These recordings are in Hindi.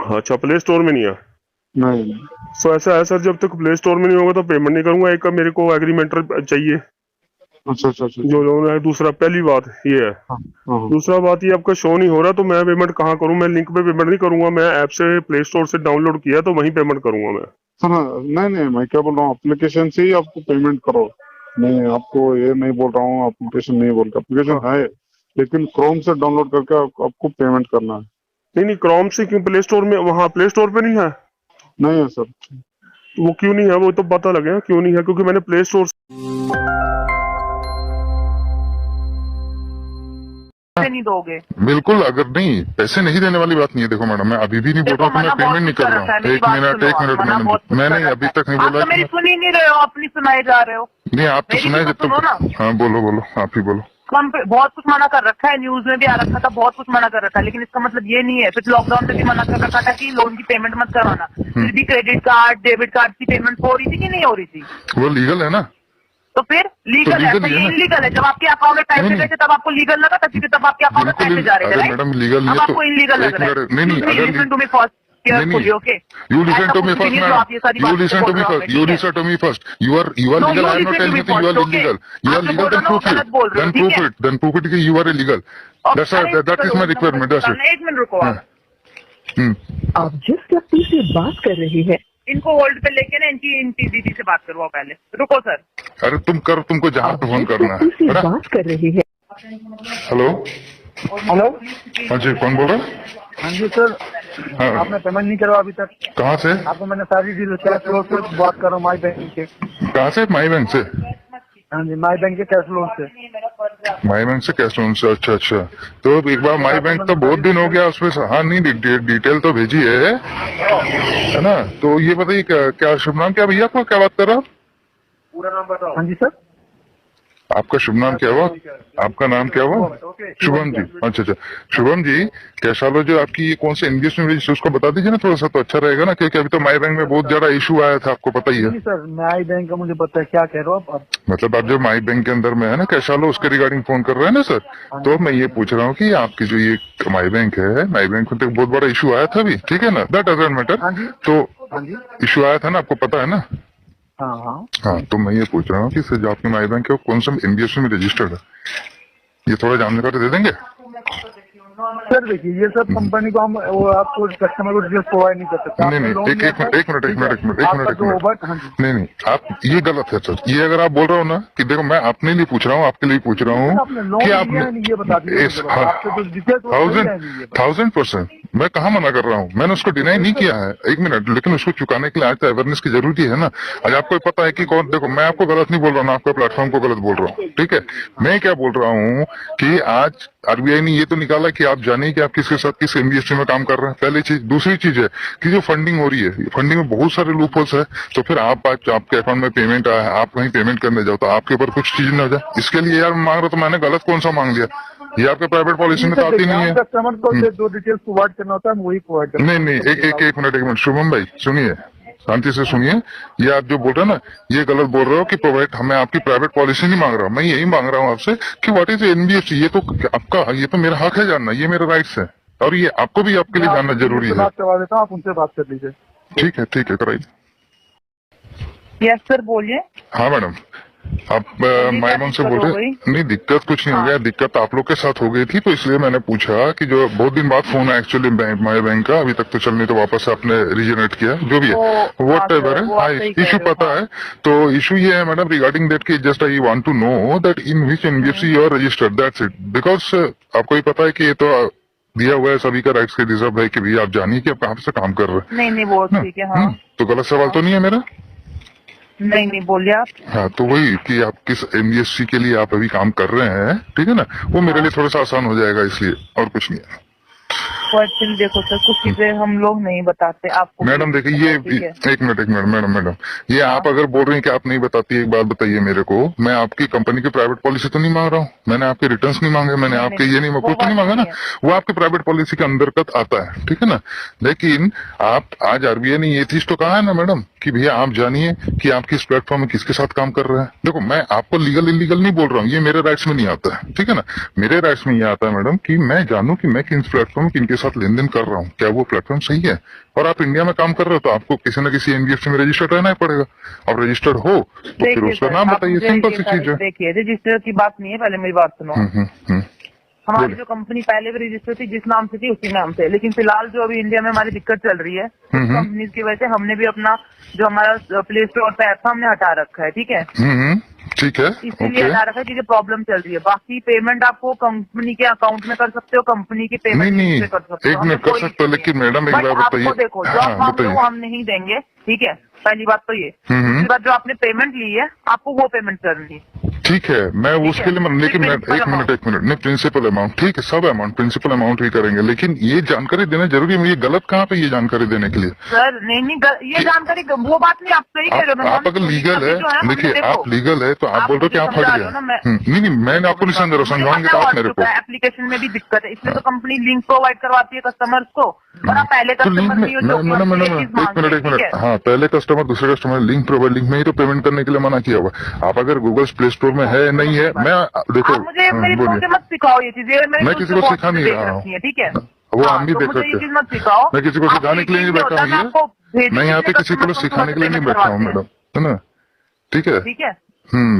हाँ, अच्छा, प्ले स्टोर में नहीं है। नहीं। सो ऐसा है सर, जब तक प्ले स्टोर में नहीं होगा तो पेमेंट नहीं करूंगा। एक का मेरे को एग्रीमेंट चाहिए अच्छा अच्छा अच्छा जो अच्छा। लोन है। दूसरा, पहली बात ये है। हाँ हाँ हाँ। दूसरा बात, ये आपका शो नहीं हो रहा तो मैं पेमेंट कहाँ करूँ? मैं लिंक पे पेमेंट नहीं करूंगा, मैं ऐप से प्ले स्टोर से डाउनलोड किया तो वहीं पेमेंट करूंगा मैं। सर नहीं नहीं, मैं क्या बोल रहा हूँ, एप्लीकेशन से ही आपको पेमेंट करो। मैं आपको ये नहीं बोल रहा हूँ, एप्लीकेशन नहीं बोल रहा, एप्लीकेशन हाँ, है लेकिन क्रोम से डाउनलोड करके आपको पेमेंट करना है। नहीं नहीं, क्रोम से क्यों? प्ले स्टोर में, वहाँ प्ले स्टोर पे नहीं है? नहीं है सर। वो क्यों नहीं है? वो तो पता लगे क्यों नहीं है, क्योंकि मैंने प्ले स्टोर से नहीं दोगे? बिल्कुल, अगर नहीं पैसे नहीं देने वाली बात नहीं है। देखो मैडम, मैं अभी भी नहीं बोल देखो रहा हूँ कि मना मैं बहुत पेमेंट नहीं कुछ कर कर रहा रखा है, हूँ। मेरी एक बात मिनट सुनो। एक आप मिनट मना मैडम, बहुत कुछ कर मैंने अभी रखा तक नहीं है, आप बोला तो कि मेरी मैं सुन ही नहीं रहे हो, अपनी सुनाए जा रहे हो। नहीं, आप तो मेरी भी सुनाए तो जब सुनो ना। तक। हाँ बोलो बोलो, आप ही बोलो। कम पे बहुत कुछ मना कर रखा है, न्यूज में भी आ रखा था, बहुत कुछ मना कर रखा है, लेकिन इसका मतलब ये नहीं है। फिर लॉकडाउन में भी मना कर रखा था कि लोन की पेमेंट मत करवाना, फिर भी क्रेडिट कार्ड डेबिट कार्ड की पेमेंट हो रही थी कि नहीं हो रही थी? वो लीगल है ना? तो फिर तो लीगल है, लीगल तो ही है ये ना? इनलीगल है। जब आपके अकाउंट में नहीं पैसे गए नहीं, थे तब आपको लीगल लगा था, क्योंकि तब आपके अकाउंट में बिल्कुल पैसे जा रहे थे, अरे राइट? मैडम लीगल नहीं अब है तो आपको इनलीगल लग एक रहा है। मिनट, नहीं नहीं, Excuse me, अगर listen to me first नहीं carefully, नहीं, okay? यू लिसन ऐसा टू मी कुछ भी फर्स्ट नहीं है जो मैडम, आप ये सारी यू बातें लिसन टू बोल मी रहे हो हमें, फर्स्ट, यू ठीक है? Listen to me first. You are No, legal, you I am not listen to telling me you you are first, okay? Illegal. You आप आर जो लीगल, बोल रहे देन हो ना वो प्रूफ गलत बोल रहे हो, देन ठीक प्रूफ है? इट, देन प्रूफ इट कि यू आर इलीगल। और दैट्स अरे that is my road number requirement, that's निकालना है, एक मिनट रुको इट। आप। हम्म। आप जिस व्यक्ति से बात कर रहे हैं इनको होल्ड पे लेके ना इनकी दीदी से बात करवाओ पहले। रुको सर। अरे तुम करो, तुमको जहाँ आप पे फोन जिस करना व्यक्ति से है ना। बात कर रहे हैं। Hello, hello. हाँ जी, कौन बोल रहा है? हाँ जी सर, हाँ, आपने पेमेंट नहीं करवा अभी तक। कहाँ से? आपको मैंने सारी डीटेल कैश फ्लो से बात कर रहा हूँ, माई बैंक के। कहाँ से? माई बैंक से? हाँ जी, माई बैंक के कैश फ्लो से। माई बैंक से कैश लोन से? अच्छा अच्छा। तो एक बार माई बैंक तो बहुत दिन हो गया उसमें से, हाँ नहीं डिटेल तो भेजी है ना? तो ये बताइए क्या शुभ नाम क्या भैया, आपका क्या बात कर रहा हूँ? पूरा नाम बताओ। हाँ जी सर। आपका शुभ नाम क्या हुआ? आपका नाम क्या हुआ? शुभम जी। अच्छा अच्छा, शुभम जी, कैसा लो जो आपकी ये कौन सा एनबीएस में रजिस्टर, उसको बता दीजिए ना थोड़ा सा, तो अच्छा रहेगा ना, क्योंकि अभी तो माई बैंक में बहुत ज्यादा इशू आया था, आपको पता ही है। नहीं सर, माई बैंक का मुझे पता है, क्या कह रहे हो आप? मतलब आप जो माई बैंक के अंदर में है ना, कैसा लो उसके रिगार्डिंग फोन कर रहे हैं ना सर? तो मैं ये पूछ रहा हूँ कि आपकी जो ये माई बैंक है, माई बैंक में तो बहुत बड़ा इशू आया था अभी, ठीक है ना? That doesn't matter. हाँ जी। तो हाँ जी। इशू आया था ना, आपको पता है ना? हाँ हाँ। हाँ, तो मैं ये पूछ रहा हूँ कि सर जो आपकी माई बैंक है वो कौन सा एनबीएफसी में रजिस्टर्ड है, ये थोड़ा जानकारी दे देंगे? सर देखिए, ये सब कंपनी को हम वो आपको कस्टमर को डिटेल्स प्रोवाइड नहीं कर सकते। नहीं नहीं, एक मिनट। नहीं नहीं, आप ये गलत है सर। ये अगर आप बोल रहे हो ना कि देखो मैं अपने लिए पूछ रहा हूँ, आपके लिए पूछ रहा हूँ कि आपने ये बता दीजिए। 1000% मैं कहाँ मना कर रहा हूँ, मैंने उसको डिनाई नहीं किया है, एक मिनट, लेकिन उसको चुकाने के लिए आज तो अवेयरनेस की जरूरत है ना। आज आपको पता है कि कौन, देखो मैं आपको गलत नहीं बोल रहा हूँ, आपका प्लेटफॉर्म को गलत बोल रहा हूँ, ठीक है? मैं क्या बोल रहा हूँ कि आज आरबीआई ने ये तो निकाला कि आप जानिए कि आप किसके साथ किस एनबीएफसी में काम कर रहे हैं, पहली चीज। दूसरी चीज है कि जो फंडिंग हो रही है, फंडिंग में बहुत सारे लूप होल्स है, तो फिर आपके अकाउंट में पेमेंट आया, आप कहीं पेमेंट करने जाओ तो आपके ऊपर कुछ चीज न हो जाए, इसके लिए यार मांग रहा, तो मैंने गलत कौन सा मांग लिया? ये आपके प्राइवेट पॉलिसी में तो आती नहीं है। कस्टमर को जो डिटेल्स प्रोवाइड करना होता है, हम वही प्रोवाइड करते हैं। नहीं नहीं, एक मिनट शुभम भाई सुनिए, शांति से सुनिए। ये आप जो बोल रहे हैं ना, ये गलत बोल रहे हो कि प्रोवाइड, हमें आपकी प्राइवेट पॉलिसी नहीं मांग रहा हूँ, मैं यही मांग रहा हूँ आपसे कि व्हाट इज एनबीएफसी। ये तो आपका, ये तो मेरा हक है जानना, ये मेरा राइट्स है, और ये आपको भी आपके लिए जानना जरूरी है। बात करवा देता हूँ, आप उनसे बात कर लीजिए। ठीक है, कराइए। यस सर, बोलिए। हाँ मैडम, आप माई बैंक से बोल रहे? नहीं, दिक्कत कुछ नहीं हो गया, दिक्कत आप लोग के साथ हो गई थी, तो इसलिए मैंने पूछा कि जो बहुत दिन बाद फोन है एक्चुअली माई बैंक का, अभी तक तो चल नहीं, तो वापस से आपने रीजनरेट किया, जो भी है वॉट एवर है। हाँ, इशू पता है। तो इशू ये है मैडम रिगार्डिंग दैट कि just I want to know that in which NBFC you are registered, that's it. Because आपको ही पता है कि ये तो दिया हुआ है, सभी का राइट्स के रिजर्व है कि भैया आप जानिए कि आप कहाँ से काम कर रहे हैं। नहीं नहीं, वो ठीक है। हाँ, तो गलत सवाल तो नहीं है मेरा? नहीं नहीं, बोलिए आप। हाँ, तो वही कि आप किस एनबीएफसी के लिए आप अभी काम कर रहे हैं, ठीक है ना, वो मेरे लिए थोड़ा सा आसान हो जाएगा, इसलिए, और कुछ नहीं है। एक्चुअली देखो सर, कुछ चीजें हम लोग नहीं बताते आपको। मैडम देखिए, ये एक मिनट मैडम, ये आप अगर बोल रही हैं कि आप नहीं बताती, एक बात बताइए मेरे को, मैं आपकी कंपनी की प्राइवेट पॉलिसी तो नहीं मांग रहा हूँ, मैंने आपके रिटर्न्स नहीं मांगे, मैंने आपके ये नहीं, कुछ तो नहीं मांगा ना, वो आपके प्राइवेट पॉलिसी के अंतर्गत आता है, ठीक है ना? लेकिन आप आज आरबीआई ने ये चीज तो कहा है ना मैडम कि भैया आप जानिए कि आप किस प्लेटफॉर्म में किसके साथ काम कर रहे हैं। देखो मैं आपको लीगल इलीगल नहीं बोल रहा हूँ, ये मेरे राइट्स में नहीं आता है, ठीक है ना। मेरे राइट्स में ये आता है मैडम कि मैं जानूं कि मैं किन प्लेटफॉर्म किनके साथ लेन देन कर रहा हूँ, क्या वो प्लेटफॉर्म सही है। और आप इंडिया में काम कर रहे हो तो आपको किसी न किसी एनबीएफसी में रजिस्टर्ड रहना ही पड़ेगा। आप रजिस्टर्ड हो तो फिर उसका नाम बताइए, सिंपल सी चीज है। देखिए रजिस्टर की बात नहीं है, पहले मेरी बात सुनो। हमारी जो कंपनी पहले भी रजिस्टर थी जिस नाम से थी उसी नाम से, लेकिन फिलहाल जो अभी इंडिया में हमारी दिक्कत चल रही है कंपनी की वजह से हमने भी अपना जो हमारा प्ले स्टोर पे ऐप था हमने हटा रखा है, ठीक है। ठीक है, इसीलिए हटा रखा है क्योंकि प्रॉब्लम चल रही है। बाकी पेमेंट आपको कंपनी के अकाउंट में कर सकते हो, कंपनी की पेमेंट नहीं कर सकते हो, एक मिनट कर सकते हो, लेकिन मैडम एक बार बताइए। आपको देखो जो आप मांग रहे हो हम नहीं देंगे, ठीक है, पहली बात तो ये। दूसरी बात जो आपने पेमेंट ली है आपको वो पेमेंट करनी है, ठीक है। मैं उसके लिए लेकिन एक मिनट नहीं, प्रिंसिपल अमाउंट ठीक है, सब अमाउंट प्रिंसिपल अमाउंट ही करेंगे, लेकिन ये जानकारी देना जरूरी है। ये गलत कहाँ पे ये जानकारी देने के लिए? सर नहीं ये जानकारी वो बात नहीं, आप सही कह रहे हो। आप अगर लीगल है, देखिए आप लीगल है तो आप बोल रहे हो कि आप हट गए। नहीं मैंने आपको नहीं समझ रहा, समझाऊंगे तो आप मेरे को। एप्लीकेशन में भी दिक्कत है, इसलिए तो कंपनी लिंक प्रोवाइड करवाती है कस्टमर्स को, और आप पहले तो लिंक कस्टमर में एक मिनट हाँ, पहले कस्टमर दूसरे कस्टमर लिंक प्रोवाइड, लिंक में ही तो पेमेंट करने के लिए मना किया हुआ। आप अगर गूगल प्ले स्टोर में है नहीं है, मैं देखो मुझे मुझे मत सिखाओ ये चीजें, मैं किसी को सिखा नहीं रहा हूँ, ठीक है। वो हम भी देख मुझे ये सकते चीज मत सिखाओ, मैं किसी को सिखाने के लिए नहीं बैठा हूँ, मैं यहाँ पे किसी को सिखाने के लिए नहीं बैठा हूँ मैडम, है ना, ठीक है। ठीक है,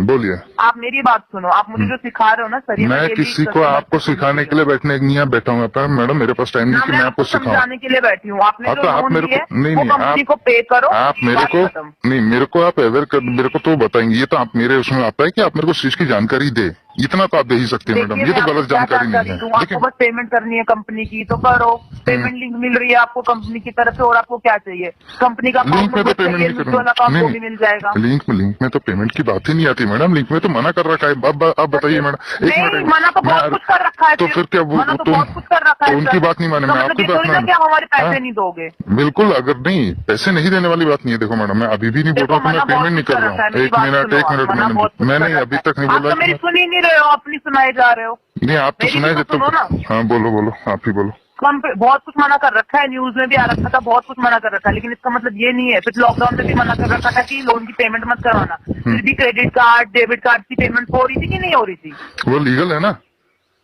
बोलिए। आप मेरी बात सुनो, आप मुझे जो सिखा रहे हो ना सर, मैं किसी को आपको सिखाने के लिए बैठने नहीं यहाँ बैठा हूँ मैडम, मेरे पास टाइम नहीं कि मैं आपको सिखाऊं। समझाने के लिए बैठी हूँ, आपने तो आप मेरे को नहीं कंपनी को पे करो, आप मेरे को नहीं, मेरे को आप अवेयर कर, मेरे को तो बताएंगे। ये तो आप मेरे उसमें आता है कि आप मेरे को चीज की जानकारी दे, इतना तो आप दे ही सकते हैं मैडम, ये तो गलत जानकारी नहीं है। आपको बस पेमेंट करनी है कंपनी की तो करो, पेमेंट लिंक मिल रही है आपको कंपनी की तरफ से, और आपको क्या चाहिए? कंपनी का लिंक में तो पेमेंट भी मिल जाएगा। लिंक में तो पेमेंट की बात ही नहीं आती मैडम, लिंक में तो मना कर रखा है। अब बताइए मैडम, एक मिनट। मना तो बहुत कुछ कर रखा है, तो फिर क्या वो बहुत कुछ कर रखा है, उनकी बात नहीं माने, मैं आपकी बात मानूं? क्या हमारे पैसे नहीं दोगे? बिल्कुल, अगर नहीं पैसे नहीं देने वाली बात नहीं है। देखो मैडम, मैं अभी भी नहीं बोल रहा हूँ कि मैं पेमेंट नहीं कर रहा हूँ। एक मिनट मैंने अभी तक नहीं बोला। मेरी सुन ही नहीं रहे हो, अपनी सुनाए जा रहे हो। नहीं आप तो सुनाए देते हो। हाँ बोलो आप ही बोलो। बहुत कुछ मना कर रखा है, न्यूज में भी आ रखा था, बहुत कुछ मना कर रखा है, लेकिन इसका मतलब ये नहीं है। फिर लॉकडाउन में भी मना कर रखा था कि लोन की पेमेंट मत करवाना, फिर भी क्रेडिट कार्ड डेबिट कार्ड की पेमेंट हो रही थी कि नहीं हो रही थी? वो लीगल है ना,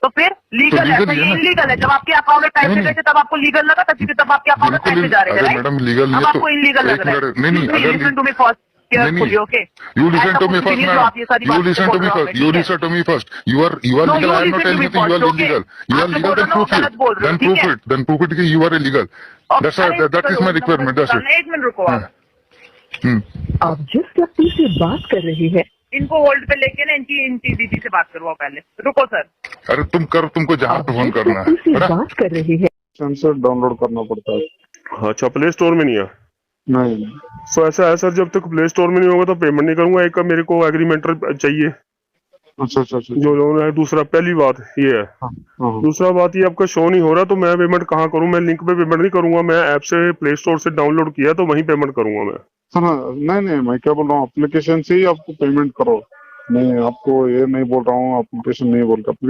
तो फिर लीगल है, ये इलीगल है। जब आपके अकाउंट में पैसे गए थे तब आपको लीगल लगा था, क्योंकि तब आपके अकाउंट में पैसे जा रहे थे। मैडम लीगल अब आपको इलीगल लग रहा है। नहीं Okay. You listen to me first, madam. You listen to me first. You listen to me first. You are legal. I am not telling you you are illegal. You are legal. Then prove it. Then prove it that you are illegal. That is my requirement. That's it. एक मिनट रुको आप। आप जिस व्यक्ति से बात कर रहे हैं इनको होल्ड पे लेके ना इनकी दीदी से बात करवाओ पहले। रुको सर। अरे तुमको जहाँ पे फोन करना जिस व्यक्ति से है बात कर रहे हैं सेंसर डाउनलोड करना पड़ता है। अच्छा, प्ले स्टोर में नहीं है? नहीं तो ऐसा है सर, जब तक प्ले स्टोर में नहीं होगा तो पेमेंट नहीं करूंगा। एक का मेरे को एग्रीमेंट चाहिए अच्छा जो लोन है। दूसरा, पहली बात ये है। दूसरा बात ये आपका शो नहीं हो रहा तो मैं पेमेंट कहाँ करूँ? मैं लिंक पे पेमेंट नहीं करूंगा, मैं ऐप से प्ले स्टोर से डाउनलोड किया तो वहीं पेमेंट करूंगा मैं। नहीं मैं क्या बोल रहा हूँ, एप्लीकेशन से ही आपको पेमेंट करो। नहीं आपको ये नहीं बोल रहा हूँ, एप्लीकेशन नहीं बोल रहा।